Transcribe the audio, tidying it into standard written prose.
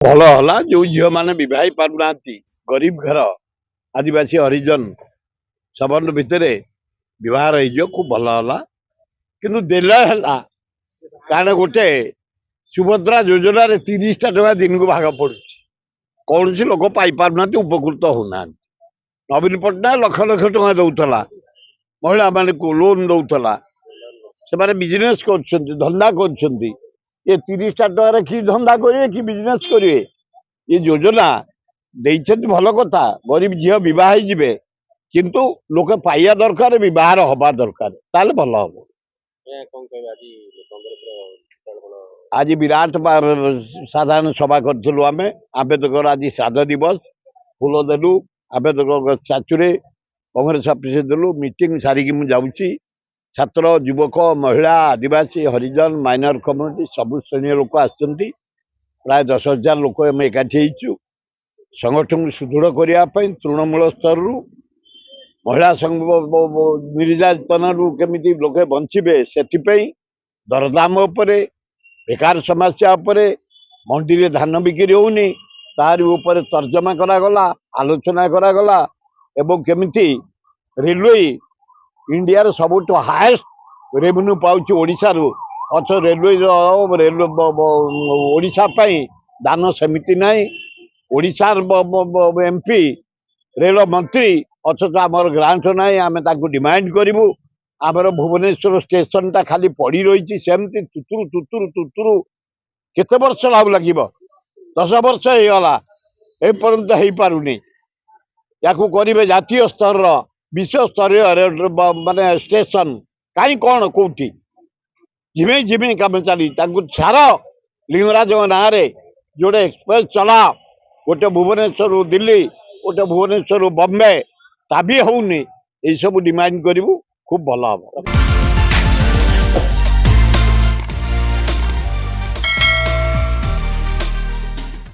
ଭଲ ହେଲା ଯୋଉ ଝିଅ ମାନେ ବିବାହ ହେଇ ପାରୁନାହାନ୍ତି ଗରିବ ଘର ଆଦିବାସୀ ହରିଜନ ସବର୍ଣ୍ଣ ଭିତରେ ବିବାହ ହେଇଯିବ ଖୁବ ଭଲ ହେଲା। କିନ୍ତୁ ଦେଲେ ହେଲା କାରଣ ଗୋଟେ ସୁଭଦ୍ରା ଯୋଜନାରେ 30ଟା ଟଙ୍କା ଦିନକୁ ଭାଗ ପଡୁଛି। କୌଣସି ଲୋକ ପାଇପାରୁନାହାନ୍ତି, ଉପକୃତ ହଉନାହାନ୍ତି। ନବୀନ ପଟ୍ଟନାୟକ ଲକ୍ଷ ଲକ୍ଷ ଟଙ୍କା ଦଉଥିଲା, ମହିଳା ମାନଙ୍କୁ ଲୋନ ଦଉଥିଲା, ସେମାନେ ବିଜନେସ କରୁଛନ୍ତି, ଧନ୍ଦା କରୁଛନ୍ତି। ଏ 30ଟା ଟଙ୍କାରେ କି ଧନ୍ଦା କରିବେ କି ବିଜନେସ କରିବେ? ये योजना ଦେଇଛନ୍ତି ଭଲ କଥା, ଗରିବ ଝିଅ ବିବାହ ହେଇଯିବେ, କିନ୍ତୁ ଲୋକେ ପାଇବା ଦରକାର, ବିବାହର ହବା ଦରକାର, ତାହେଲେ ଭଲ ହବ। ଆଜି ବିରାଟ ସାଧାରଣ ସଭା କରିଥିଲୁ ଆମେ। ଆମ୍ବେଦକର ଆଜି ଶ୍ରାଦ୍ଧ ଦିବସ, ଫୁଲ ଦେଲୁ ଆମ୍ବେଦକର ଷ୍ଟାଚୁରେ, କଂଗ୍ରେସ ଅଫିସରେ ଦେଲୁ। ମିଟିଂ ସାରିକି ମୁଁ ଯାଉଛି। ଛାତ୍ର, ଯୁବକ, ମହିଳା, ଆଦିବାସୀ, ହରିଜନ, ମାଇନର କମ୍ୟୁନିଟି ସବୁ ଶ୍ରେଣୀର ଲୋକ ଆସିଛନ୍ତି। ପ୍ରାୟ 10,000 ଲୋକ ଆମେ ଏକାଠି ହେଇଛୁ ସଂଗଠନକୁ ସୁଦୃଢ଼ କରିବା ପାଇଁ। ତୃଣମୂଳ ସ୍ତରରୁ ମହିଳା ନିର୍ଯାତନାରୁ କେମିତି ଲୋକେ ବଞ୍ଚିବେ ସେଥିପାଇଁ, ଦରଦାମ ଉପରେ, ବେକାର ସମସ୍ୟା ଉପରେ, ମଣ୍ଡିରେ ଧାନ ବିକ୍ରି ହଉନି ତାରି ଉପରେ ତର୍ଜମା କରାଗଲା, ଆଲୋଚନା କରାଗଲା। ଏବଂ କେମିତି ରେଲୱେ ଇଣ୍ଡିଆର ସବୁଠୁ ହାଏଷ୍ଟ ରେଭିନ୍ୟୁ ପାଉଛି ଓଡ଼ିଶାରୁ, ଅଥଚ ଓଡ଼ିଶା ପାଇଁ ଦାନ ସେମିତି ନାହିଁ। ଓଡ଼ିଶାର ଏମପି ରେଳ ମନ୍ତ୍ରୀ, ଅଥଚ ଆମର ଗ୍ରାଣ୍ଟ ନାହିଁ। ଆମେ ତାକୁ ଡିମାଣ୍ଡ କରିବୁ। ଆମର ଭୁବନେଶ୍ୱର ଷ୍ଟେସନଟା ଖାଲି ପଡ଼ି ରହିଛି ସେମିତି ତୁତୁରୁ ତୁତୁରୁ ତୁତୁରୁ। କେତେ ବର୍ଷ ଲାଗିବ? 10 ବର୍ଷ ହେଇଗଲା, ଏପର୍ଯ୍ୟନ୍ତ ହେଇପାରୁନି। ୟାକୁ କରିବେ ଜାତୀୟ ସ୍ତରର, ବିଶ୍ୱସ୍ତରୀୟ ମାନେ ଷ୍ଟେସନ। କାହିଁ କ'ଣ କୋଉଠି ଝିମେଇ ଝିମେଇ କାମ ଚାଲିଛି। ତାଙ୍କୁ ଛାଡ଼, ଲିଙ୍ଗରାଜଙ୍କ ନାଁରେ ଯୋଡ଼େ ଏକ୍ସପ୍ରେସ ଚଲାଅ, ଗୋଟେ ଭୁବନେଶ୍ୱରରୁ ଦିଲ୍ଲୀ, ଗୋଟେ ଭୁବନେଶ୍ୱରରୁ ବମ୍ବେ, ତା ବି ହଉନି। ଏଇସବୁ ଡିମାଣ୍ଡ କରିବୁ, ଖୁବ ଭଲ ହବ।